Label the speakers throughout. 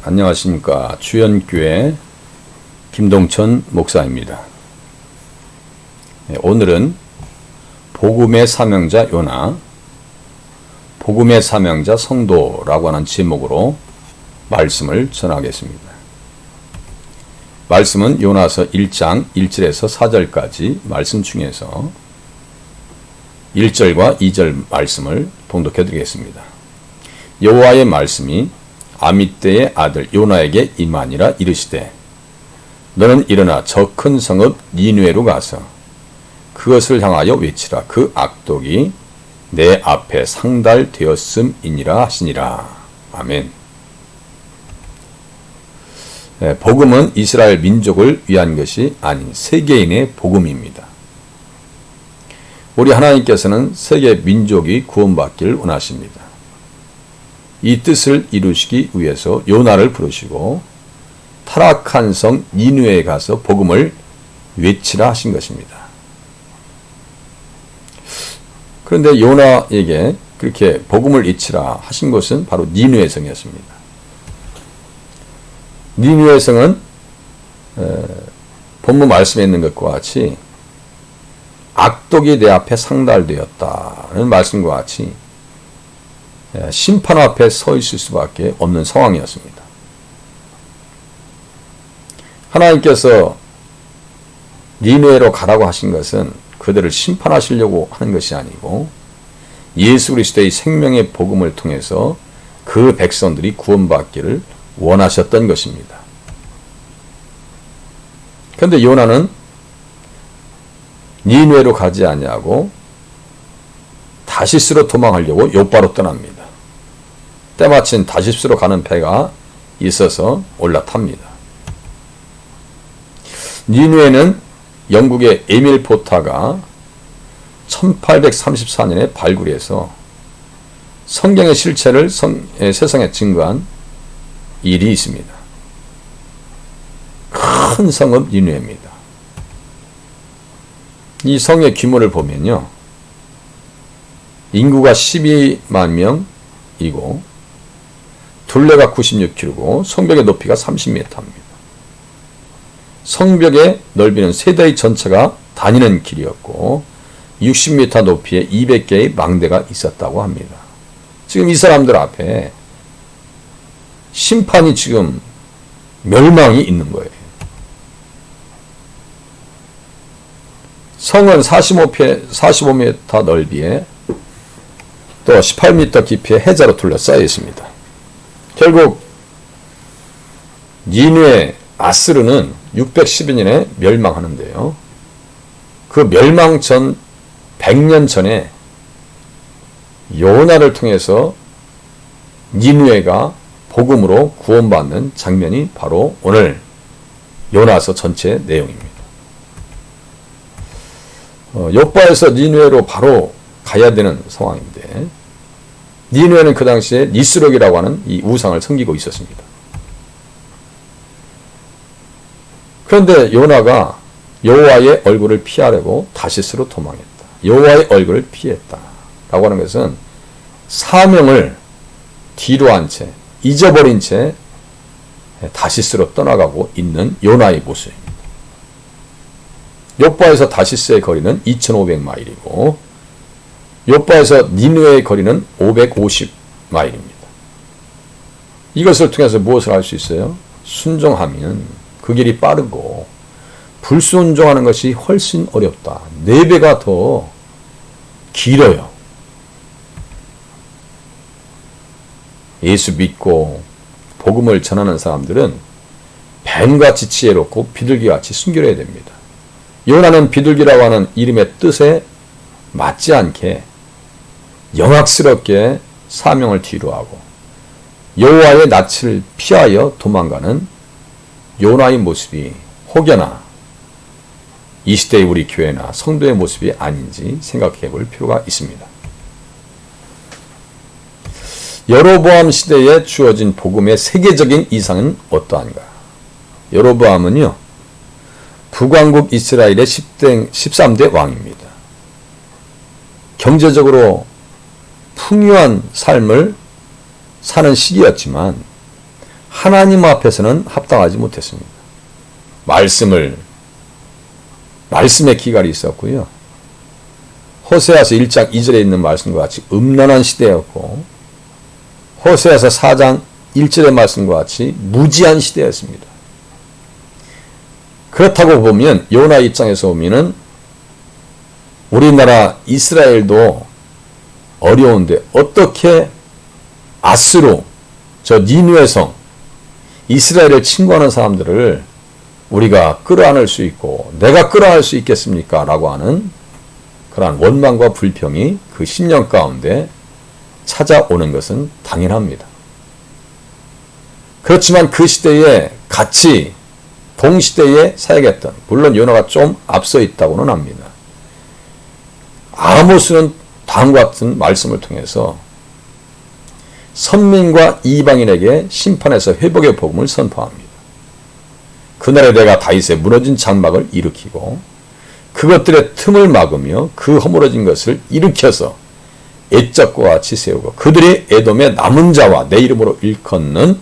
Speaker 1: 안녕하십니까. 주연교회 김동천 목사입니다. 오늘은 복음의 사명자 요나, 복음의 사명자 성도라고 하는 제목으로 말씀을 전하겠습니다. 말씀은 요나서 1장 1절에서 4절까지 말씀 중에서 1절과 2절 말씀을 봉독해 드리겠습니다. 여호와의 말씀이 아미떼의 아들 요나에게 임하니라. 이르시되 너는 일어나 저 큰 성읍 니느웨로 가서 그것을 향하여 외치라. 그 악독이 내 앞에 상달되었음이니라 하시니라. 아멘. 복음은 이스라엘 민족을 위한 것이 아닌 세계인의 복음입니다. 우리 하나님께서는 세계 민족이 구원받기를 원하십니다. 이 뜻을 이루시기 위해서 요나를 부르시고 타락한 성 니느웨에 가서 복음을 외치라 하신 것입니다. 그런데 요나에게 그렇게 복음을 외치라 하신 곳은 바로 니느웨 성이었습니다. 니느웨 성은 본문 말씀에 있는 것과 같이 악독이 내 앞에 상달되었다는 말씀과 같이 심판 앞에 서 있을 수밖에 없는 상황이었습니다. 하나님께서 니느웨로 가라고 하신 것은 그들을 심판하시려고 하는 것이 아니고 예수 그리스도의 생명의 복음을 통해서 그 백성들이 구원받기를 원하셨던 것입니다. 그런데 요나는 니느웨로 가지 아니하고 다시스로 도망하려고 욥바로 떠납니다. 때마침 다시스로 가는 배가 있어서 올라탑니다. 니느웨는 영국의 에밀 포타가 1834년에 발굴해서 성경의 실체를 세상에 증거한 일이 있습니다. 큰 성읍 니느웨입니다. 이 성의 규모를 보면요, 인구가 12만 명이고 둘레가 96km고 성벽의 높이가 30m입니다. 성벽의 넓이는 세대의 전체가 다니는 길이었고 60m 높이에 200개의 망대가 있었다고 합니다. 지금 이 사람들 앞에 심판이 지금 멸망이 있는 거예요. 성은 45m 넓이에 또 18m 깊이의 해자로 둘러싸여 있습니다. 결국 니느웨 아스르는 612년에 멸망하는데요. 그 멸망 전 100년 전에 요나를 통해서 니느웨가 복음으로 구원받는 장면이 바로 오늘 요나서 전체 내용입니다. 욥바에서 니느웨로 바로 가야 되는 상황인데 니느웨는 그 당시에 니스록이라고 하는 이 우상을 섬기고 있었습니다. 그런데 요나가 여호와의 얼굴을 피하려고 다시스로 도망했다. 여호와의 얼굴을 피했다. 라고 하는 것은 사명을 뒤로 한 채, 잊어버린 채 다시스로 떠나가고 있는 요나의 모습입니다. 욥바에서 다시스의 거리는 2500마일이고 욥바에서 니느웨의 거리는 550마일입니다. 이것을 통해서 무엇을 할 수 있어요? 순종하면 그 길이 빠르고 불순종하는 것이 훨씬 어렵다. 4배가 더 길어요. 예수 믿고 복음을 전하는 사람들은 뱀같이 지혜롭고 비둘기같이 순결해야 됩니다. 요나는 비둘기라고 하는 이름의 뜻에 맞지 않게 영악스럽게 사명을 뒤로하고 여호와의 낯을 피하여 도망가는 요나의 모습이 혹여나 이 시대의 우리 교회나 성도의 모습이 아닌지 생각해 볼 필요가 있습니다. 여로보암 시대에 주어진 복음의 세계적인 이상은 어떠한가? 여로보암은요, 북왕국 이스라엘의 13대 왕입니다. 경제적으로 풍요한 삶을 사는 시기였지만 하나님 앞에서는 합당하지 못했습니다. 말씀의 기갈이 있었고요. 호세아서 1장 2절에 있는 말씀과 같이 음란한 시대였고, 호세아서 4장 1절의 말씀과 같이 무지한 시대였습니다. 그렇다고 보면 요나 입장에서 보면은 우리나라 이스라엘도 어려운데 어떻게 아스루, 저 니누의 성, 이스라엘을 침공하는 사람들을 우리가 끌어안을 수 있고 내가 끌어안을 수 있겠습니까? 라고 하는 그러한 원망과 불평이 그 10년 가운데 찾아오는 것은 당연합니다. 그렇지만 그 시대에 같이 동시대에 사역했던, 물론 요나가 좀 앞서 있다고는 합니다. 아모스는 다음과 같은 말씀을 통해서 선민과 이방인에게 심판에서 회복의 복음을 선포합니다. 그날에 내가 다윗의 무너진 장막을 일으키고 그것들의 틈을 막으며 그 허물어진 것을 일으켜서 옛적과 같이 세우고 그들이 에돔의 남은 자와 내 이름으로 일컫는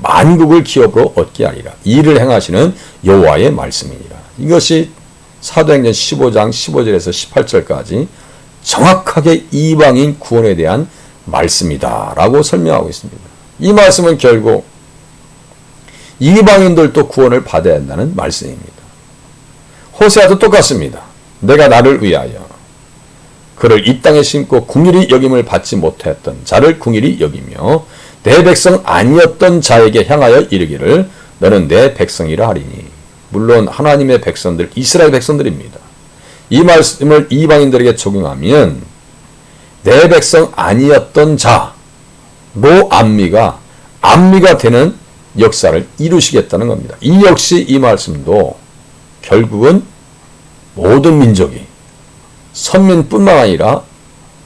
Speaker 1: 만국을 기업으로 얻게 하리라. 이를 행하시는 여호와의 말씀이니라. 이것이 사도행전 15장 15절에서 18절까지 정확하게 이방인 구원에 대한 말씀이다 라고 설명하고 있습니다. 이 말씀은 결국 이방인들도 구원을 받아야 한다는 말씀입니다. 호세아도 똑같습니다. 내가 나를 위하여 그를 이 땅에 심고 궁일이 여김을 받지 못했던 자를 궁일이 여기며 내 백성 아니었던 자에게 향하여 이르기를 너는 내 백성이라 하리니. 물론 하나님의 백성들, 이스라엘 백성들입니다. 이 말씀을 이방인들에게 적용하면 내 백성 아니었던 자, 암미가 되는 역사를 이루시겠다는 겁니다. 이 역시 이 말씀도 결국은 모든 민족이 선민뿐만 아니라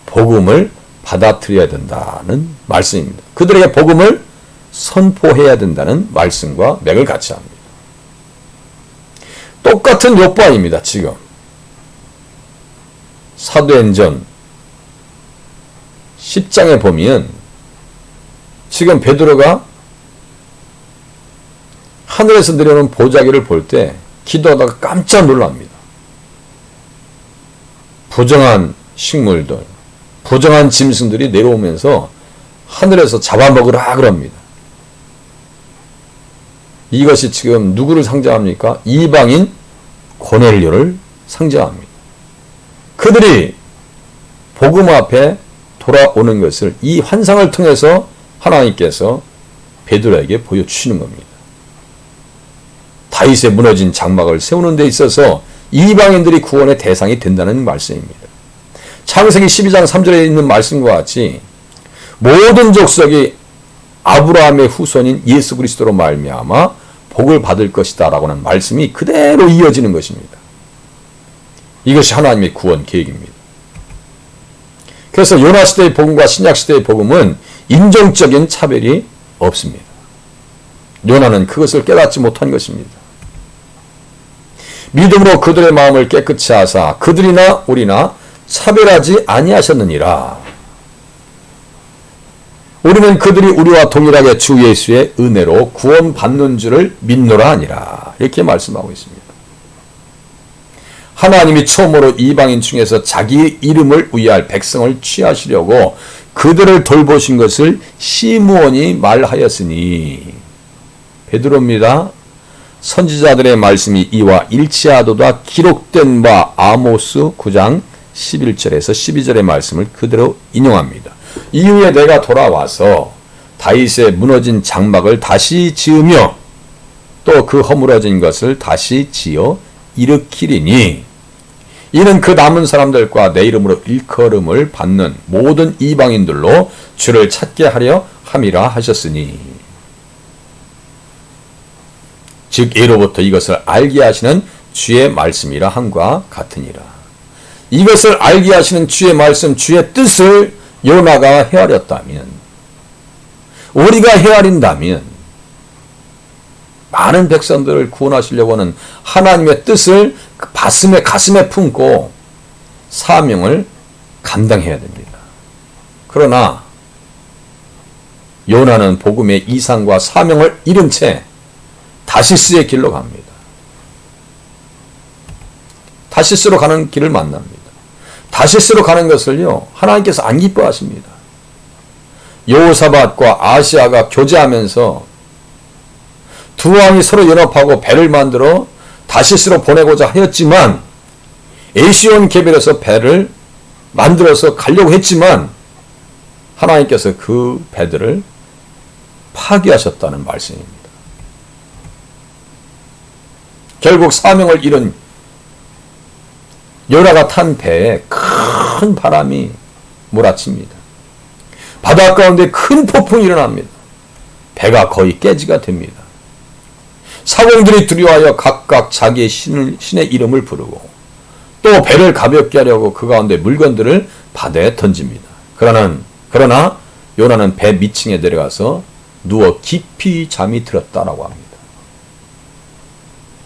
Speaker 1: 복음을 받아들여야 된다는 말씀입니다. 그들에게 복음을 선포해야 된다는 말씀과 맥을 같이 합니다. 똑같은 욥기입니다. 지금 사도행전 10장에 보면 지금 베드로가 하늘에서 내려오는 보자기를 볼 때 기도하다가 깜짝 놀랍니다. 부정한 식물들, 부정한 짐승들이 내려오면서 하늘에서 잡아먹으라 그럽니다. 이것이 지금 누구를 상징합니까? 이방인 고넬료를 상징합니다. 그들이 복음 앞에 돌아오는 것을 이 환상을 통해서 하나님께서 베드로에게 보여주시는 겁니다. 다윗의 무너진 장막을 세우는 데 있어서 이방인들이 구원의 대상이 된다는 말씀입니다. 창세기 12장 3절에 있는 말씀과 같이 모든 족속이 아브라함의 후손인 예수 그리스도로 말미암아 복을 받을 것이다 라고 하는 말씀이 그대로 이어지는 것입니다. 이것이 하나님의 구원 계획입니다. 그래서 요나 시대의 복음과 신약 시대의 복음은 인종적인 차별이 없습니다. 요나는 그것을 깨닫지 못한 것입니다. 믿음으로 그들의 마음을 깨끗이 하사 그들이나 우리나 차별하지 아니하셨느니라. 우리는 그들이 우리와 동일하게 주 예수의 은혜로 구원받는 줄을 믿노라 하니라. 이렇게 말씀하고 있습니다. 하나님이 처음으로 이방인 중에서 자기의 이름을 위할 백성을 취하시려고 그들을 돌보신 것을 시므온이 말하였으니. 베드로입니다. 선지자들의 말씀이 이와 일치하도다 기록된 바 아모스 9장 11절에서 12절의 말씀을 그대로 인용합니다. 이후에 내가 돌아와서 다윗의 무너진 장막을 다시 지으며 또 그 허물어진 것을 다시 지어 일으키리니 이는 그 남은 사람들과 내 이름으로 일컬음을 받는 모든 이방인들로 주를 찾게 하려 함이라 하셨으니. 즉 예로부터 이것을 알게 하시는 주의 말씀이라 함과 같으니라. 이것을 알게 하시는 주의 말씀, 주의 뜻을 요나가 헤아렸다면, 우리가 헤아린다면 많은 백성들을 구원하시려고 하는 하나님의 뜻을 가슴에 품고 사명을 감당해야 됩니다. 그러나 요나는 복음의 이상과 사명을 잃은 채 다시스의 길로 갑니다. 다시스로 가는 길을 만납니다. 다시스로 가는 것을요, 하나님께서 안 기뻐하십니다. 여호사밧과 아시아가 교제하면서 두 왕이 서로 연합하고 배를 만들어 다시스로 보내고자 하였지만, 에시온 게벨에서 배를 만들어서 가려고 했지만 하나님께서 그 배들을 파괴하셨다는 말씀입니다. 결국 사명을 잃은 요나가 탄 배에 큰 바람이 몰아칩니다. 바다 가운데 큰 폭풍이 일어납니다. 배가 거의 깨지가 됩니다. 사공들이 두려워하여 각각 자기의 신의 이름을 부르고 또 배를 가볍게 하려고 그 가운데 물건들을 바다에 던집니다. 그러나 요나는 배 밑층에 내려가서 누워 깊이 잠이 들었다라고 합니다.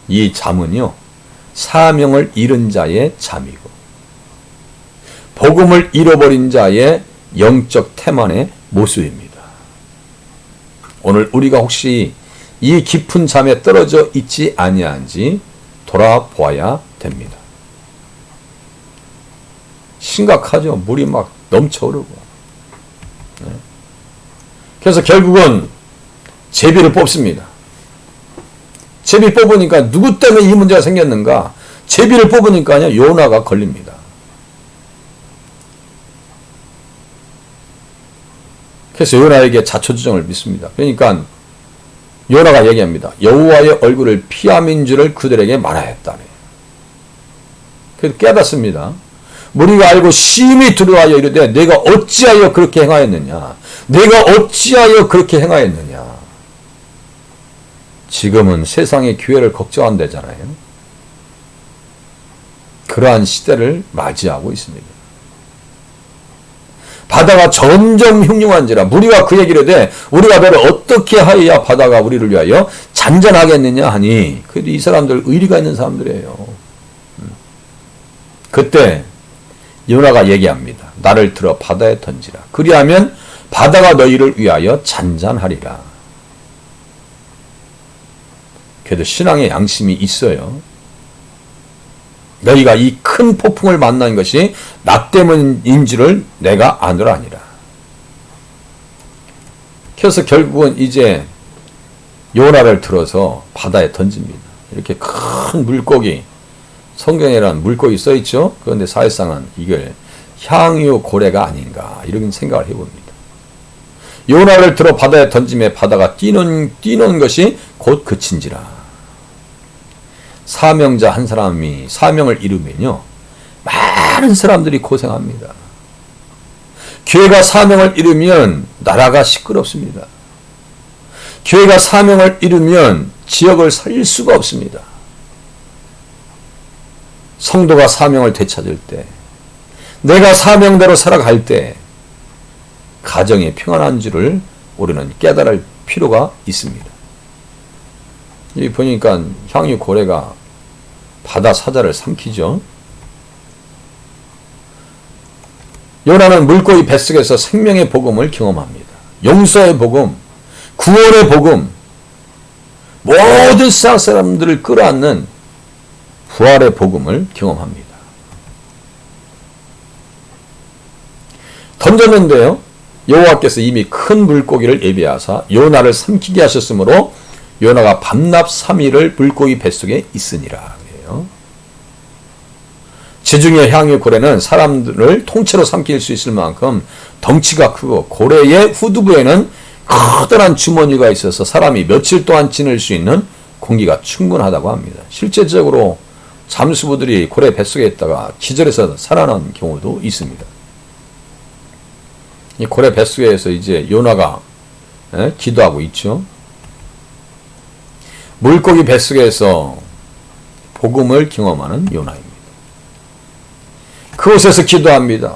Speaker 1: 이 잠은요, 사명을 잃은 자의 잠이고 복음을 잃어버린 자의 영적 태만의 모습입니다. 오늘 우리가 혹시 이 깊은 잠에 떨어져 있지 아니한지 돌아보아야 됩니다. 심각하죠. 물이 막 넘쳐오르고. 그래서 결국은 제비를 뽑습니다. 제비 뽑으니까 누구 때문에 이 문제가 생겼는가? 제비를 뽑으니까요, 요나가 걸립니다. 그래서 요나에게 자초지종을 믿습니다. 그러니까 요나가 얘기합니다. 여호와의 얼굴을 피함인 줄을 그들에게 말하였다네. 그래서 깨닫습니다. 무리가 알고 심히 두려워하여 이르되 내가 어찌하여 그렇게 행하였느냐? 내가 어찌하여 그렇게 행하였느냐? 지금은 세상의 기회를 걱정한다잖아요. 그러한 시대를 맞이하고 있습니다. 바다가 점점 흉흉한지라 무리가 그 얘기를 해 우리가 너를 어떻게 하여야 바다가 우리를 위하여 잔잔하겠느냐 하니, 그래도 이 사람들 의리가 있는 사람들이에요. 그때 요나가 얘기합니다. 나를 들어 바다에 던지라. 그리하면 바다가 너희를 위하여 잔잔하리라. 그래도 신앙의 양심이 있어요. 너희가 이 큰 폭풍을 만난 것이 나 때문인 줄을 내가 아노라니라. 그래서 결국은 이제 요나를 들어서 바다에 던집니다. 이렇게 큰 물고기, 성경에는 물고기 써있죠. 그런데 사실상은 이걸 향유 고래가 아닌가 이런 생각을 해봅니다. 요나를 들어 바다에 던짐에 바다가 뛰는 것이 곧 그친지라. 사명자 한 사람이 사명을 이루면요, 많은 사람들이 고생합니다. 교회가 사명을 이루면 나라가 시끄럽습니다. 교회가 사명을 이루면 지역을 살릴 수가 없습니다. 성도가 사명을 되찾을 때, 내가 사명대로 살아갈 때 가정이 평안한 줄을 우리는 깨달을 필요가 있습니다. 여기 보니까 향유 고래가 바다 사자를 삼키죠. 요나는 물고기 뱃속에서 생명의 복음을 경험합니다. 용서의 복음, 구원의 복음, 모든 세상 사람들을 끌어안는 부활의 복음을 경험합니다. 던졌는데요, 여호와께서 이미 큰 물고기를 예비하사 요나를 삼키게 하셨으므로 요나가 밤낮 3일을 물고기 뱃속에 있으니라. 지중해 향유 고래는 사람들을 통째로 삼킬 수 있을 만큼 덩치가 크고 고래의 후두부에는 커다란 주머니가 있어서 사람이 며칠 동안 지낼 수 있는 공기가 충분하다고 합니다. 실제적으로 잠수부들이 고래 뱃속에 있다가 기절해서 살아난 경우도 있습니다. 이 고래 뱃속에서 이제 요나가 기도하고 있죠. 물고기 뱃속에서 복음을 경험하는 요나입니다. 그곳에서 기도합니다.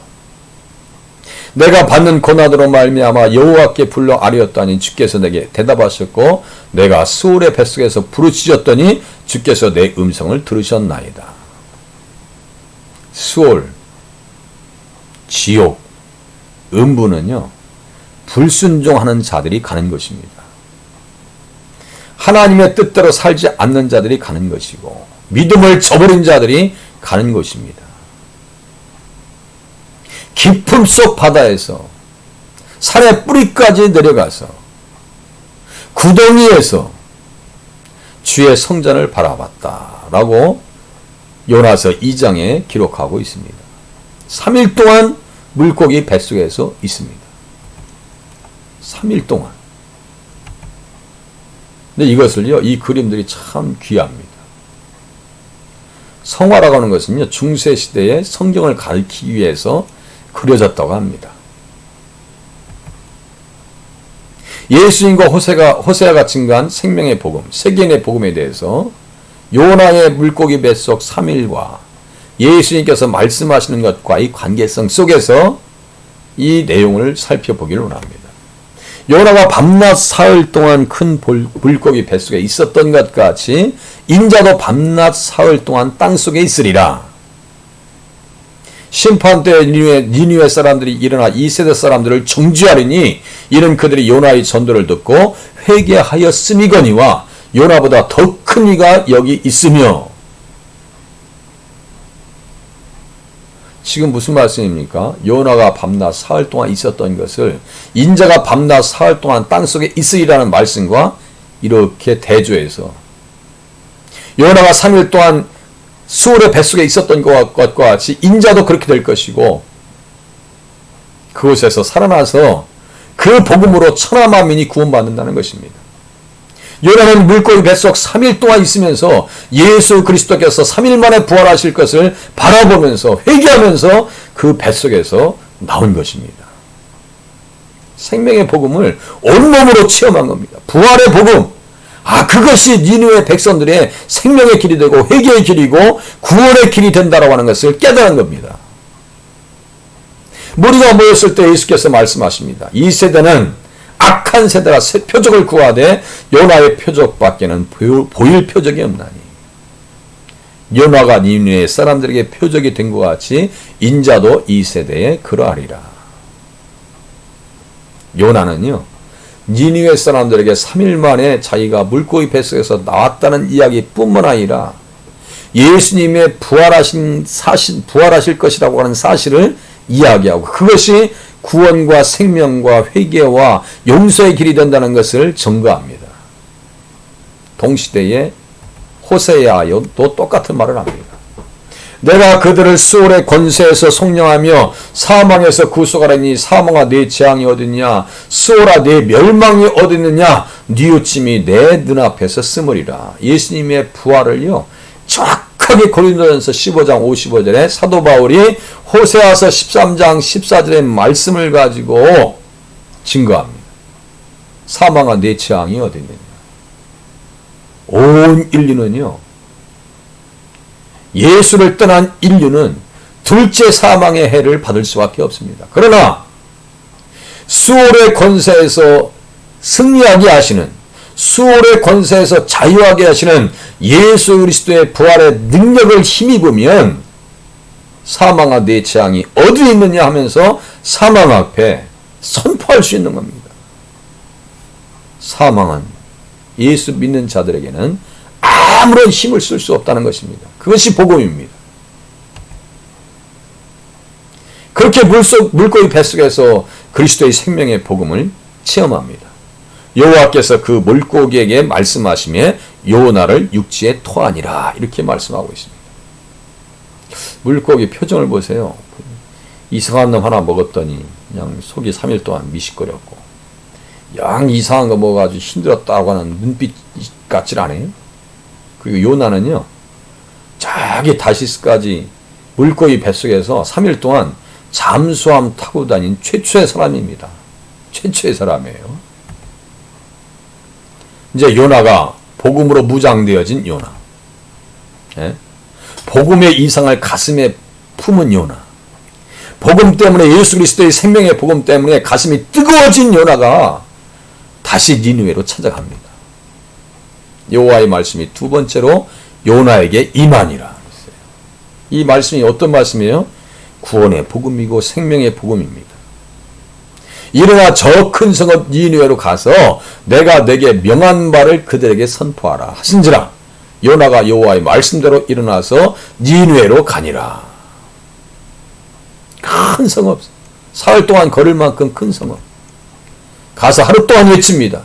Speaker 1: 내가 받는 고난으로 말미암아 여호와께 불러 아뢰었더니 주께서 내게 대답하셨고 내가 스올의 뱃속에서 부르짖었더니 주께서 내 음성을 들으셨나이다. 스올, 지옥, 음부는요, 불순종하는 자들이 가는 것입니다. 하나님의 뜻대로 살지 않는 자들이 가는 것이고 믿음을 저버린 자들이 가는 것입니다. 깊음 속 바다에서 산의 뿌리까지 내려가서 구덩이에서 주의 성전을 바라봤다라고 요나서 2장에 기록하고 있습니다. 3일 동안 물고기 뱃속에서 있습니다. 3일 동안. 근데 이것을요, 이 그림들이 참 귀합니다. 성화라고 하는 것은요, 중세시대의 성경을 가리키기 위해서 그려졌다고 합니다. 예수님과 호세아가 증거한 생명의 복음, 세계인의 복음에 대해서 요나의 물고기 뱃속 3일과 예수님께서 말씀하시는 것과의 관계성 속에서 이 내용을 살펴보기를 원합니다. 요나가 밤낮 사흘 동안 큰 물고기 뱃속에 있었던 것 같이 인자도 밤낮 사흘 동안 땅속에 있으리라. 심판 때 니느웨 사람들이 일어나 2세대 사람들을 정죄하리니 이는 그들이 요나의 전도를 듣고 회개하였음이거니와 요나보다 더 큰 이가 여기 있으며. 지금 무슨 말씀입니까? 요나가 밤낮 사흘 동안 있었던 것을 인자가 밤낮 사흘 동안 땅속에 있으리라는 말씀과 이렇게 대조해서 요나가 3일 동안 수월의 뱃속에 있었던 것과 같이 인자도 그렇게 될 것이고 그곳에서 살아나서 그 복음으로 천하 만민이 구원받는다는 것입니다. 요나는 물고기 뱃속 3일 동안 있으면서 예수 그리스도께서 3일 만에 부활하실 것을 바라보면서 회개하면서 그 뱃속에서 나온 것입니다. 생명의 복음을 온몸으로 체험한 겁니다. 부활의 복음. 그것이 니느웨 백성들의 생명의 길이 되고 회개의 길이고 구원의 길이 된다라고 하는 것을 깨달은 겁니다. 무리가 모였을 때 예수께서 말씀하십니다. 이 세대는 악한 세대라 새 표적을 구하되 요나의 표적밖에는 보일 표적이 없나니 요나가 니느웨 사람들에게 표적이 된 것 같이 인자도 이 세대에 그러하리라. 요나는요, 니느웨 사람들에게 3일 만에 자기가 물고기 뱃속에서 나왔다는 이야기뿐만 아니라 예수님의 부활하실 것이라고 하는 사실을 이야기하고 그것이 구원과 생명과 회개와 용서의 길이 된다는 것을 증거합니다. 동시대의 호세아도 똑같은 말을 합니다. 내가 그들을 수월의 권세에서 속량하며 사망에서 구속하라니 사망아 네 재앙이 어딨냐 수월아 네 멸망이 어딨느냐 뉘우침이 내 눈앞에서 스물이라. 예수님의 부활을요 정확하게 고린도전서 15장 55절에 사도 바울이 호세아서 13장 14절의 말씀을 가지고 증거합니다. 사망아 네 재앙이 어딨느냐. 온 인류는요, 예수를 떠난 인류는 둘째 사망의 해를 받을 수밖에 없습니다. 그러나 수월의 권세에서 승리하게 하시는, 수월의 권세에서 자유하게 하시는 예수 그리스도의 부활의 능력을 힘입으면 사망아 네 재앙이 어디 있느냐 하면서 사망 앞에 선포할 수 있는 겁니다. 사망은 예수 믿는 자들에게는 아무런 힘을 쓸 수 없다는 것입니다. 그것이 복음입니다. 그렇게 물고기 뱃속에서 그리스도의 생명의 복음을 체험합니다. 여호와께서 그 물고기에게 말씀하시며 요나를 육지에 토하니라 이렇게 말씀하고 있습니다. 물고기 표정을 보세요. 이상한 놈 하나 먹었더니 그냥 속이 3일 동안 미식거렸고 양 이상한 거 먹어가지고 힘들었다고 하는 눈빛 같질 않아요. 그리고 요나는요, 저기 다시스까지 물고기 뱃속에서 3일 동안 잠수함 타고 다닌 최초의 사람입니다. 최초의 사람이에요. 이제 요나가 복음으로 무장되어진 요나. 예? 복음의 이상을 가슴에 품은 요나. 복음 때문에 예수 그리스도의 생명의 복음 때문에 가슴이 뜨거워진 요나가 다시 니느웨로 찾아갑니다. 여호와의 말씀이 두 번째로 요나에게 임하니라. 이 말씀이 어떤 말씀이에요? 구원의 복음이고 생명의 복음입니다. 일어나 저 큰 성읍 니느웨로 가서 내가 내게 명한 바를 그들에게 선포하라 하신지라. 요나가 여호와의 말씀대로 일어나서 니느웨로 가니라. 큰 성읍, 사흘 동안 걸을 만큼 큰 성읍. 가서 하루 동안 외칩니다.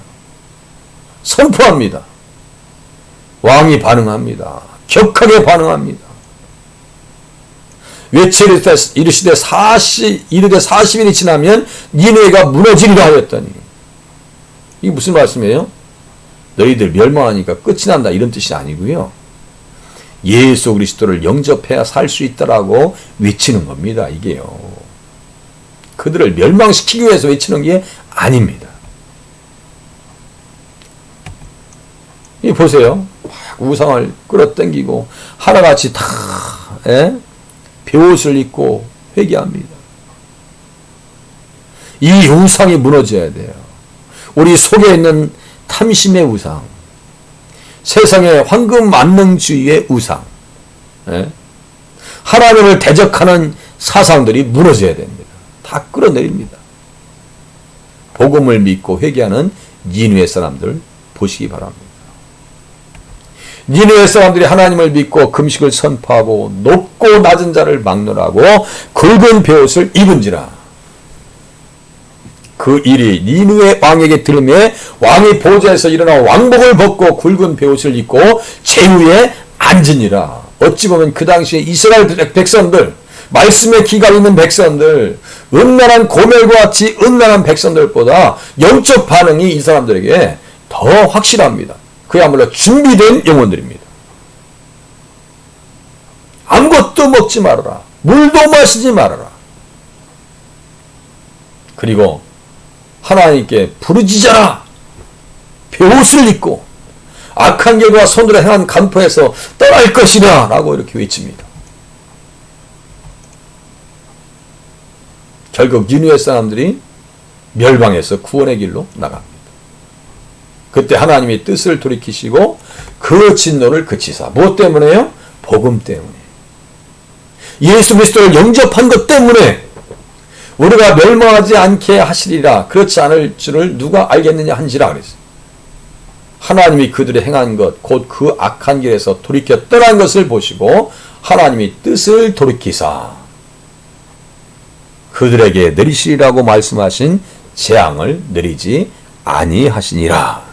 Speaker 1: 선포합니다. 왕이 반응합니다. 격하게 반응합니다. 외치되 이르시되 40일이 지나면 니느웨가 무너지리라 하였더니, 이게 무슨 말씀이에요? 너희들 멸망하니까 끝이 난다 이런 뜻이 아니고요. 예수 그리스도를 영접해야 살 수 있다라고 외치는 겁니다. 이게요. 그들을 멸망시키기 위해서 외치는 게 아닙니다. 이 보세요. 우상을 끌어당기고 하나같이 다 베옷을 입고 회개합니다. 이 우상이 무너져야 돼요. 우리 속에 있는 탐심의 우상, 세상의 황금 만능주의의 우상, 하나님을 대적하는 사상들이 무너져야 됩니다. 다 끌어내립니다. 복음을 믿고 회개하는 니느웨 사람들 보시기 바랍니다. 니느웨 사람들이 하나님을 믿고 금식을 선포하고 높고 낮은 자를 막론하고 굵은 베옷을 입은지라. 그 일이 니느웨 왕에게 들음에 왕이 보좌에서 일어나 왕복을 벗고 굵은 베옷을 입고 제위에 앉으니라. 어찌 보면 그 당시에 이스라엘 백성들, 말씀에 기가 있는 백성들, 음란한 고멜과 같이 음란한 백성들보다 영적 반응이 이 사람들에게 더 확실합니다. 그야말로 준비된 영혼들입니다. 아무것도 먹지 말아라. 물도 마시지 말아라. 그리고 하나님께 부르짖어라. 베옷을 입고 악한 길과 손으로 행한 간포에서 떠날 것이라 라고 이렇게 외칩니다. 결국 니느웨 사람들이 멸망해서 구원의 길로 나갑니다. 그때 하나님이 뜻을 돌이키시고 그 진노를 그치사. 무엇 때문에요? 복음 때문에. 예수 그리스도를 영접한 것 때문에 우리가 멸망하지 않게 하시리라. 그렇지 않을 줄을 누가 알겠느냐 한지라 그랬어요. 하나님이 그들이 행한 것, 곧 그 악한 길에서 돌이켜 떠난 것을 보시고 하나님이 뜻을 돌이키사 그들에게 내리시리라고 말씀하신 재앙을 내리지 아니하시니라.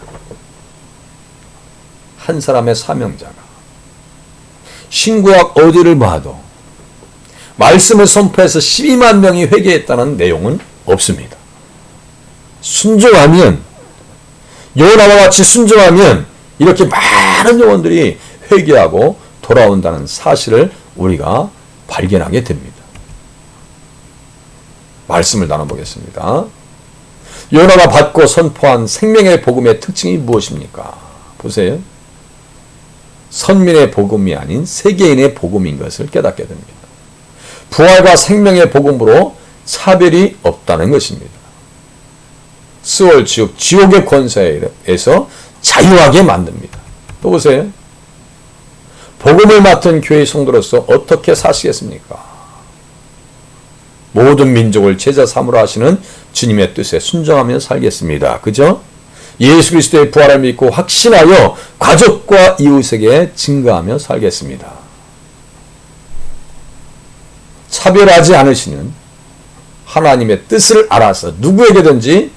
Speaker 1: 한 사람의 사명자가 신구약 어디를 봐도 말씀을 선포해서 12만 명이 회개했다는 내용은 없습니다. 순종하면, 요나와 같이 순종하면 이렇게 많은 영혼들이 회개하고 돌아온다는 사실을 우리가 발견하게 됩니다. 말씀을 나눠보겠습니다. 요나가 받고 선포한 생명의 복음의 특징이 무엇입니까? 보세요. 선민의 복음이 아닌 세계인의 복음인 것을 깨닫게 됩니다. 부활과 생명의 복음으로 차별이 없다는 것입니다. 스월 지옥의 권세에서 자유하게 만듭니다. 또 보세요. 복음을 맡은 교회의 성도로서 어떻게 사시겠습니까? 모든 민족을 제자 삼으라 하시는 주님의 뜻에 순종하며 살겠습니다. 그죠? 예수 그리스도의 부활을 믿고 확신하여 가족과 이웃에게 증거하며 살겠습니다. 차별하지 않으시는 하나님의 뜻을 알아서 누구에게든지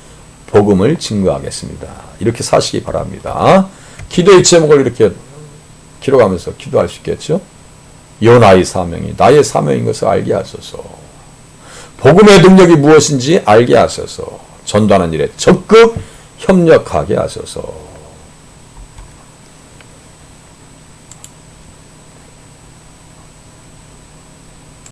Speaker 1: 복음을 증거하겠습니다. 이렇게 사시기 바랍니다. 기도의 제목을 이렇게 기록하면서 기도할 수 있겠죠? 요나의 사명이 나의 사명인 것을 알게 하소서. 복음의 능력이 무엇인지 알게 하소서. 전도하는 일에 적극 협력하게 하소서.